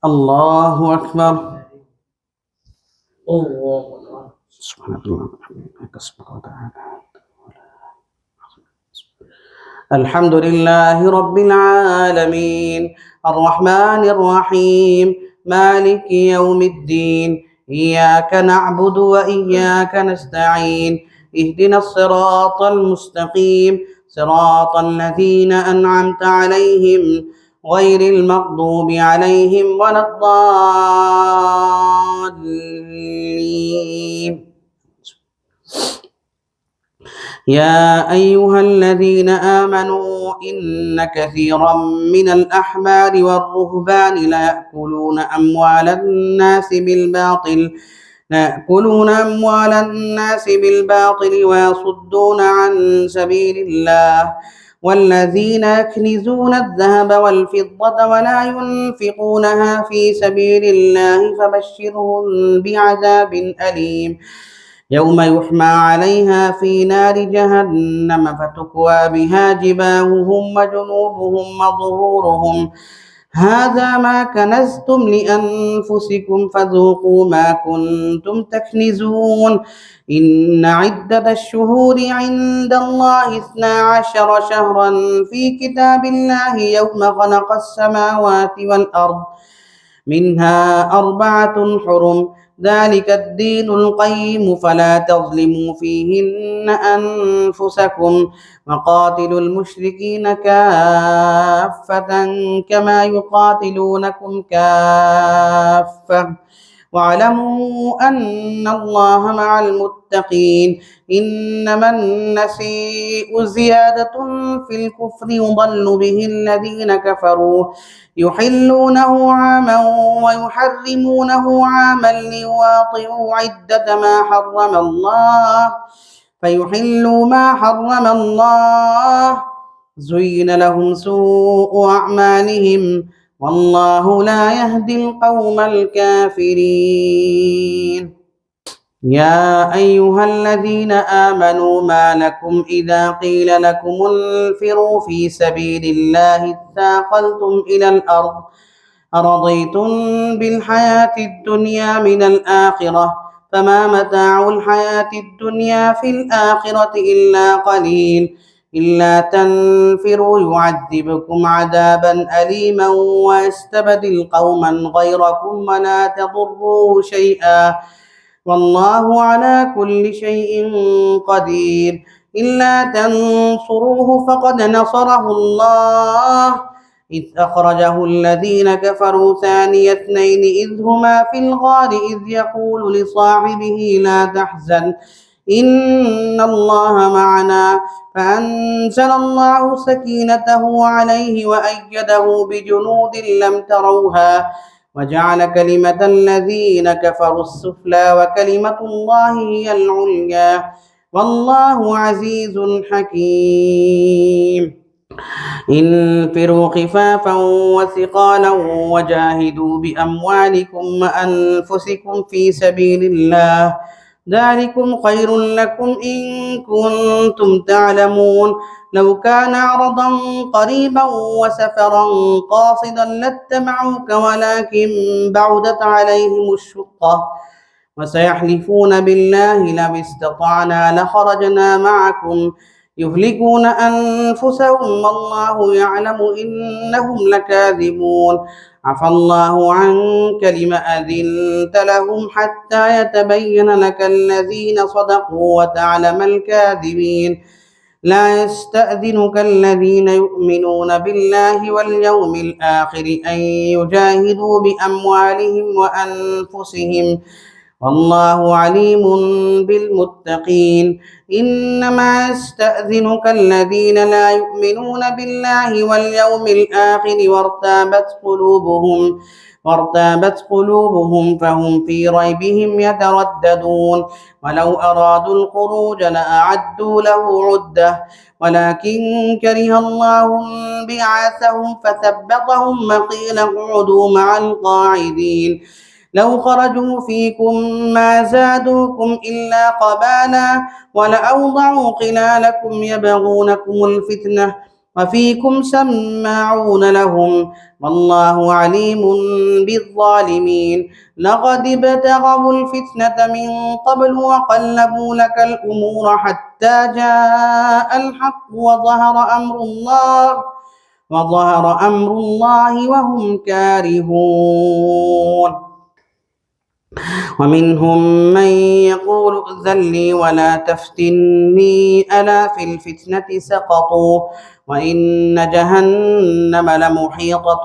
الله أكبر. الله سبحان الله وتعالى. الحمد لله رب العالمين الرحمن الرحيم مالك يوم الدين إياك نعبد وإياك نستعين اهدنا الصراط المستقيم صراط الذين أنعمت عليهم غير المغضوب عليهم ولا الضالين. يا أيها الذين آمنوا إن كثيرا من الأحبار والرهبان ليأكلون أموال الناس بالباطل ويصدون عن سبيل الله والذين يكنزون الذهب والفضة ولا ينفقونها في سبيل الله فبشرهم بعذاب أليم يوم يحمى عليها في نار جهنم فتكوى بها جباههم وجنوبهم وظهورهم هذا ما كنزتم لأنفسكم فذوقوا ما كنتم تكنزون إن عدة الشهور عند الله 12 شهرا في كتاب الله يوم خلق السماوات والأرض منها 4 حرم ذلك الدين القيم فلا تظلموا فيهن أنفسكم وقاتلوا المشركين كافة كما يقاتلونكم كافة واعلموا أن الله مع المتقين إنما النسيء زيادة في الكفر يضل به الذين كفروا يحلونه عاما ويحرمونه عاما ليواطئوا عدة ما حرم الله فيحلوا ما حرم الله زين لهم سوء أعمالهم والله لا يهدي القوم الكافرين. يا أيها الذين آمنوا ما لكم إذا قيل لكم انفروا في سبيل الله اثاقلتم إلى الأرض أرضيتم بالحياة الدنيا من الآخرة فما متاع الحياة الدنيا في الآخرة إلا قليل إلا تنفروا يعذبكم عذابا أليما ويستبدل قوما غيركم ولا تضروه شيئا والله على كل شيء قدير إلا تنصروه فقد نصره الله إذ أخرجه الذين كفروا ثاني اثنين إذ هما في الغار إذ يقول لصاحبه لا تحزن إن الله معنا فأنزل الله سكينته عليه وأيده بجنود لم تروها وجعل كلمة الذين كفروا السفلى وكلمة الله هي العليا والله عزيز حكيم. انفروا خفافا وثقالا وجاهدوا بأموالكم وأنفسكم في سبيل الله ذلكم خير لكم إن كنتم تعلمون لو كان عرضا قريبا وسفرا قاصدا لاتبعوك ولكن بعدت عليهم الشقة وسيحلفون بالله لو استطعنا لخرجنا معكم يهلكون أنفسهم والله يعلم إنهم لكاذبون عفى الله عنك لم أذنت لهم حتى يتبين لك الذين صدقوا وتعلم الكاذبين لا يستأذنك الذين يؤمنون بالله واليوم الآخر أن يجاهدوا بأموالهم وأنفسهم والله عليم بالمتقين إنما يستأذنك الذين لا يؤمنون بالله واليوم الآخر وارتابت قلوبهم فهم في ريبهم يترددون ولو أرادوا الخروج لأعدوا له عدة ولكن كره الله بعاثهم فثبطهم وقيل اقعدوا مع القاعدين لو خرجوا فيكم ما زادوكم إلا قبالا ولأوضعوا خلالكم يبغونكم الفتنة وفيكم سماعون لهم والله عليم بالظالمين. لقد ابتغوا الفتنة من قبل وقلبوا لك الأمور حتى جاء الحق وظهر أمر الله وهم كارهون. ومنهم من يقول ائذن لي ولا تفتني ألا في الفتنة سقطوا وإن جهنم لمحيطة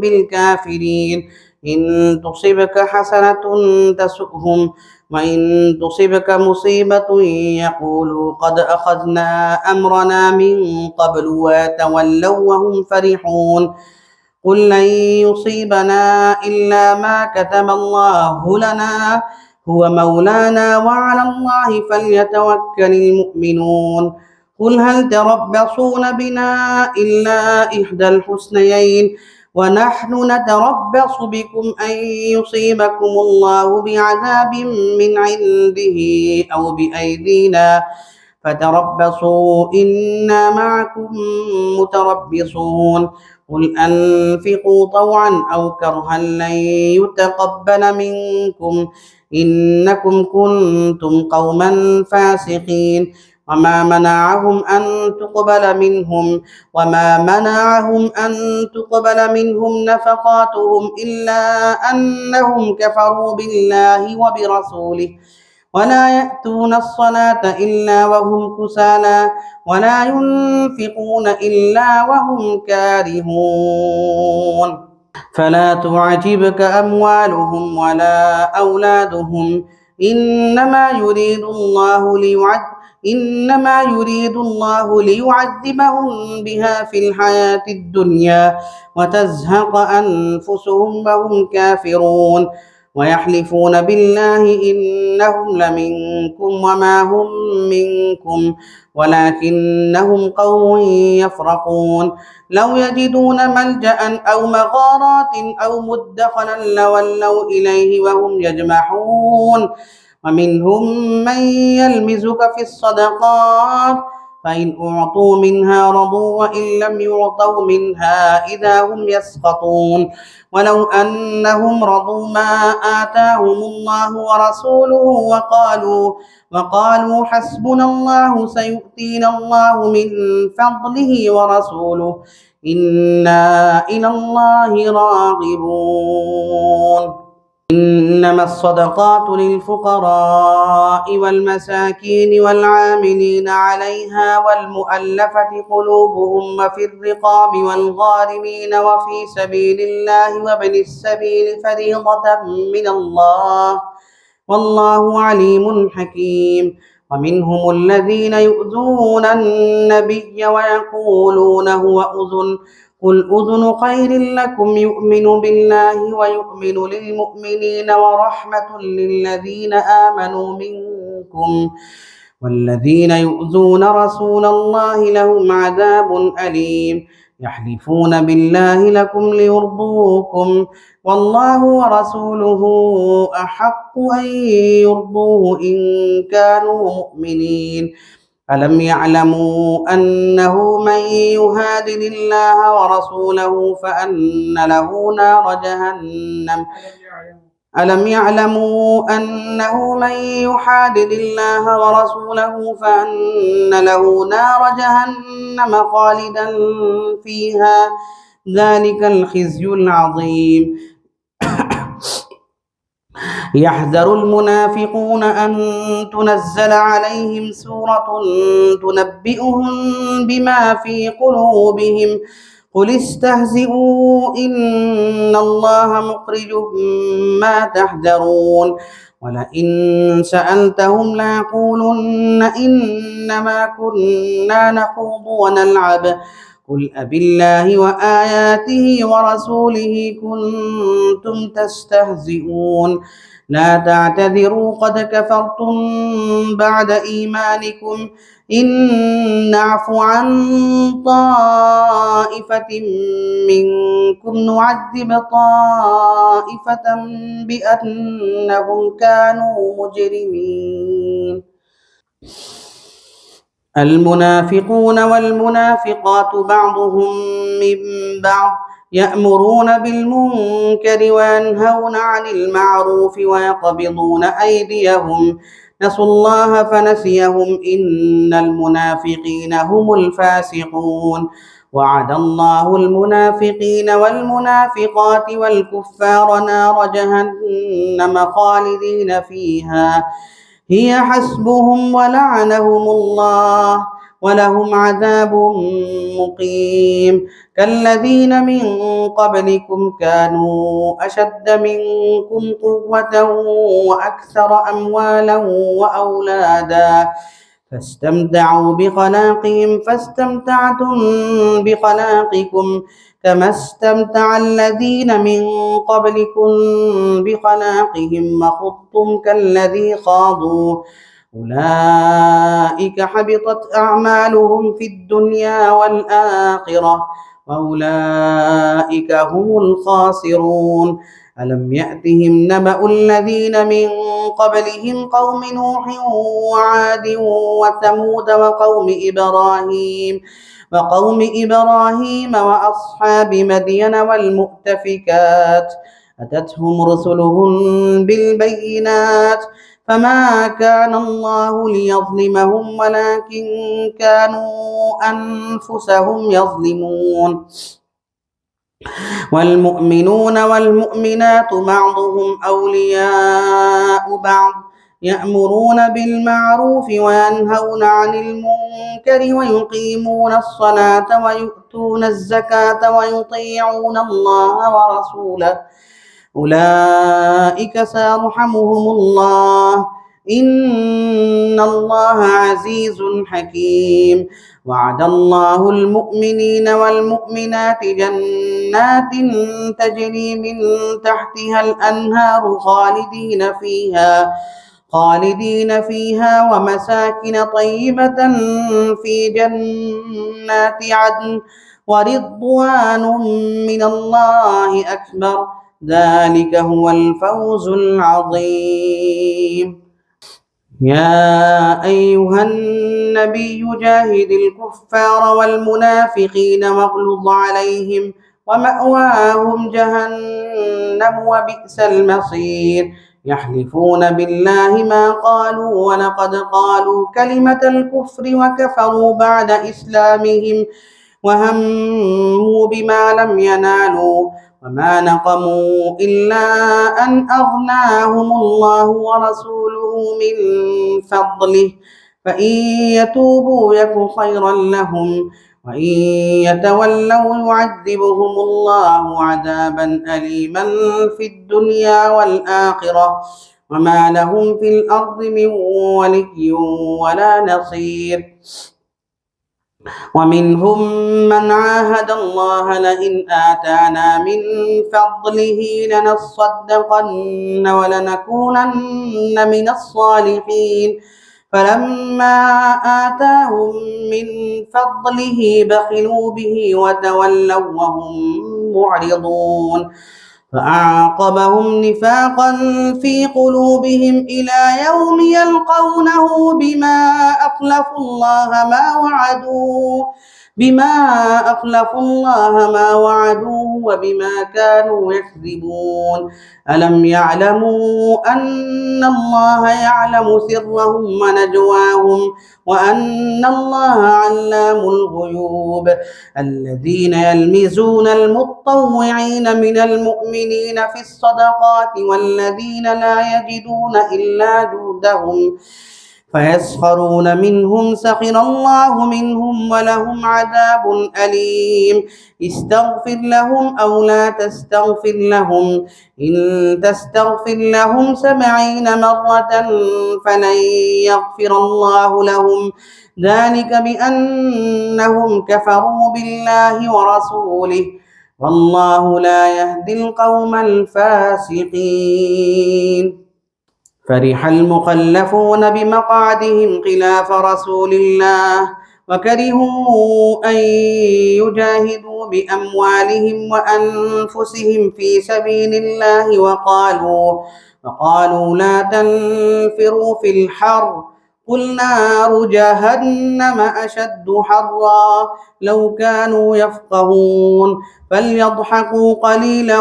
بالكافرين. إن تصبك حسنة تسؤهم وإن تصبك مصيبة يقولوا قد أخذنا أمرنا من قبل وتولوا وهم فرحون. قل لن يصيبنا إلا ما كتب الله لنا هو مولانا وعلى الله فليتوكل المؤمنون. قل هل تربصون بنا إلا إحدى الحسنيين ونحن نتربص بكم أن يصيبكم الله بعذاب من عنده أو بأيدينا فتربصوا إنا معكم متربصون. قل أنفقوا طوعا أو كرها لن يتقبل منكم إنكم كنتم قوما فاسقين. وما منعهم أن تقبل منهم نفقاتهم إلا أنهم كفروا بالله وبرسوله ولا يأتون الصلاة إلا وهم كسالى ولا ينفقون إلا وهم كارهون. فلا تعجبك أموالهم ولا أولادهم إنما يريد الله ليعذبهم بها في الحياة الدنيا وتزهق أنفسهم وهم كافرون. ويحلفون بالله إنهم لمنكم وما هم منكم ولكنهم قوم يفرقون. لو يجدون ملجأ أو مغارات أو مدخلا لولوا إليه وهم يجمحون. ومنهم من يلمزك في الصدقات فإن أعطوا منها رضوا وإن لم يعطوا منها إذا هم يسخطون. ولو أنهم رضوا ما آتاهم الله ورسوله وقالوا حسبنا الله سيؤتينا الله من فضله ورسوله إنا إلى الله راغبون. إنما الصدقات للفقراء والمساكين والعاملين عليها والمؤلفة قلوبهم وفي الرقاب والغارمين وفي سبيل الله وابن السبيل فريضة من الله والله عليم حكيم. ومنهم الذين يؤذون النبي ويقولون هو أذن قل أذن خير لكم يؤمن بالله ويؤمن للمؤمنين ورحمة للذين آمنوا منكم والذين يؤذون رسول الله لهم عذاب أليم. يحلفون بالله لكم ليرضوكم والله ورسوله أحق أن يرضوه إن كانوا مؤمنين. ألم يعلموا أنه من يهادن الله ورسوله فأن له نار جهنم ألم يعلموا أنه من يحادد الله ورسوله فأن له نار جهنم خالدا فيها ذلك الخزي العظيم. يحذر المنافقون أن تنزل عليهم سورة تنبئهم بما في قلوبهم قل استهزئوا إن الله مخرج ما تحذرون. ولئن سألتهم ليقولن إنما كنا نخوض ونلعب قل أبالله وآياته ورسوله كنتم تستهزئون. لا تعتذروا قد كفرتم بعد إيمانكم إن نعف عن طائفة منكم نعذب طائفة بأنهم كانوا مجرمين. المنافقون والمنافقات بعضهم من بعض يأمرون بالمنكر وينهون عن المعروف ويقبضون أيديهم نسوا الله فنسيهم إن المنافقين هم الفاسقون وعد الله المنافقين والمنافقات والكفار نار جهنم خالدين فيها هي حسبهم ولعنهم الله ولهم عذاب مقيم كالذين من قبلكم كانوا أشد منكم قوة وأكثر أموالا وأولادا فاستمتعوا بخلاقهم فاستمتعتم بخلاقكم كما استمتع الذين من قبلكم بخلاقهم وخضتم كالذي خاضوا أولئك حبطت أعمالهم في الدنيا والآخرة وأولئك هم الخاسرون ألم يأتهم نبأ الذين من قبلهم قوم نوح وعاد وثمود وقوم إبراهيم وأصحاب مدين والمؤتفكات أتتهم رسلهم بالبينات فما كان الله ليظلمهم ولكن كانوا أنفسهم يظلمون والمؤمنون والمؤمنات بعضهم أولياء بعض يأمرون بالمعروف وينهون عن المنكر ويقيمون الصلاة ويؤتون الزكاة ويطيعون الله ورسوله أولئك سيرحمهم الله إن الله عزيز حكيم وعد الله المؤمنين والمؤمنات جنات تجري من تحتها الأنهار خالدين فيها ومساكن طيبة في جنات عدن ورضوان من الله أكبر ذلك هو الفوز العظيم يا أيها النبي جاهد الكفار والمنافقين واغلظ عليهم ومأواهم جهنم وبئس المصير يحلفون بالله ما قالوا ولقد قالوا كلمة الكفر وكفروا بعد إسلامهم وهموا بما لم ينالوا وما نقموا إلا أن أغناهم الله ورسوله من فضله فإن يتوبوا يك خيرا لهم وإن يتولوا يعذبهم الله عذابا أليما في الدنيا والآخرة وما لهم في الأرض من ولي ولا نصير ومنهم من عاهد الله لئن آتانا من فضله لنصدقن ولنكونن من الصالحين فلما آتاهم من فضله بخلوا به وتولوا وهم معرضون فأعقبهم نفاقا في قلوبهم إلى يوم يلقونه بما أخلفوا الله ما وعدوه وبما كانوا يكذبون ألم يعلموا أن الله يعلم سرهم ونجواهم وأن الله علام الغيوب الذين يلمزون المطوعين من المؤمنين في الصدقات والذين لا يجدون إلا جهدهم فيسخرون منهم سخر الله منهم ولهم عذاب أليم استغفر لهم أو لا تستغفر لهم إن تستغفر لهم 70 مرة فلن يغفر الله لهم ذلك بأنهم كفروا بالله ورسوله والله لا يهدي القوم الفاسقين فرح المخلفون بمقعدهم خلاف رسول الله وكرهوا أن يجاهدوا بأموالهم وأنفسهم في سبيل الله وقالوا لا تنفروا في الحر قل نار جهنم أشد حرا لو كانوا يفقهون فليضحكوا قليلا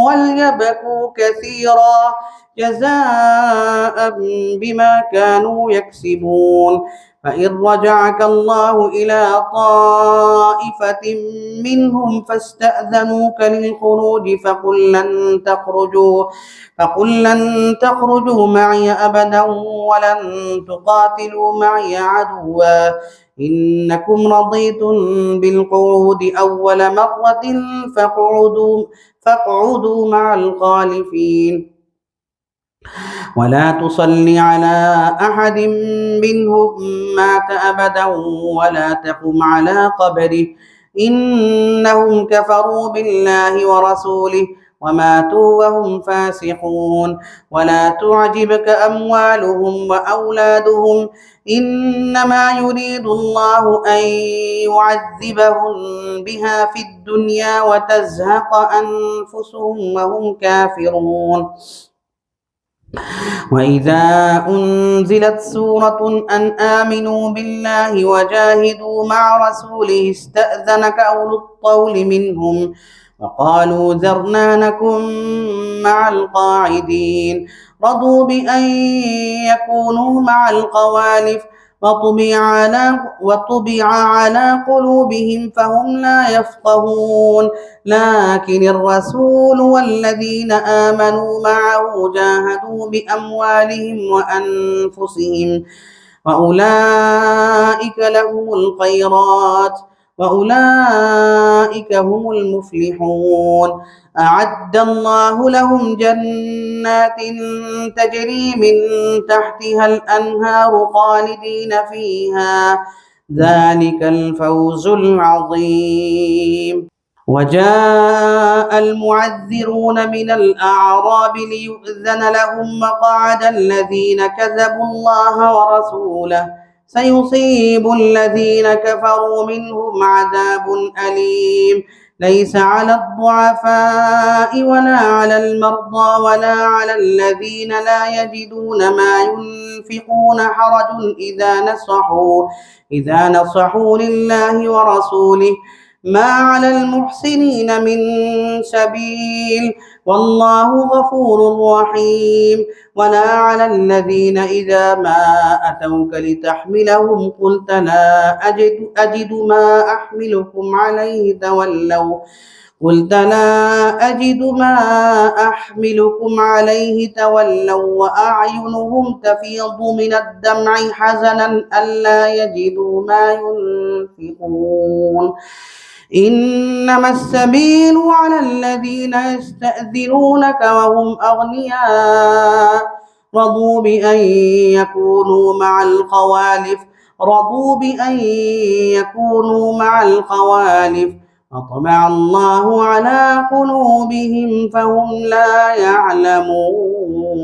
وليبكوا كثيرا جزاء بما كانوا يكسبون فإن رجعك الله إلى طائفة منهم فاستأذنوك للخروج فقل لن تخرجوا معي أبدا ولن تقاتلوا معي عدوا إنكم رضيتم بالقعود أول مرة فاقعدوا مع الخالفين ولا تصل على أحد منهم مات أبدا ولا تقم على قبره إنهم كفروا بالله ورسوله وماتوا وهم فاسقون ولا تعجبك أموالهم وأولادهم إنما يريد الله أن يعذبهم بها في الدنيا وتزهق أنفسهم وهم كافرون وإذا أنزلت سورة أن آمنوا بالله وجاهدوا مع رسوله استأذنك أولو الطول منهم وقالوا ذرنا نكن مع القاعدين رضوا بأن يكونوا مع الخوالف وطبع على قلوبهم فهم لا يفقهون لكن الرسول والذين آمنوا معه جاهدوا بأموالهم وأنفسهم وأولئك لهم الخيرات وأولئك هم المفلحون أعد الله لهم جنات تجري من تحتها الأنهار خالدين فيها ذلك الفوز العظيم وجاء المعذرون من الأعراب ليؤذن لهم وقعد الذين كذبوا الله ورسوله سيصيب الذين كفروا منهم عذاب أليم ليس على الضعفاء ولا على المرضى ولا على الذين لا يجدون ما ينفقون حرج إذا نصحوا لله ورسوله ما على المحسنين من سبيل والله غفور رحيم ولا على الذين إذا ما أتوك لتحملهم قلت لا أجد ما أحملكم عليه تولوا وأعينهم تفيض من الدمع حزنا ألا يجدوا ما ينفقون إنما السبيل على الذين يستأذنونك وهم أغنياء رضوا بأن يكونوا مع الخوالف وطبع الله على قلوبهم فهم لا يعلمون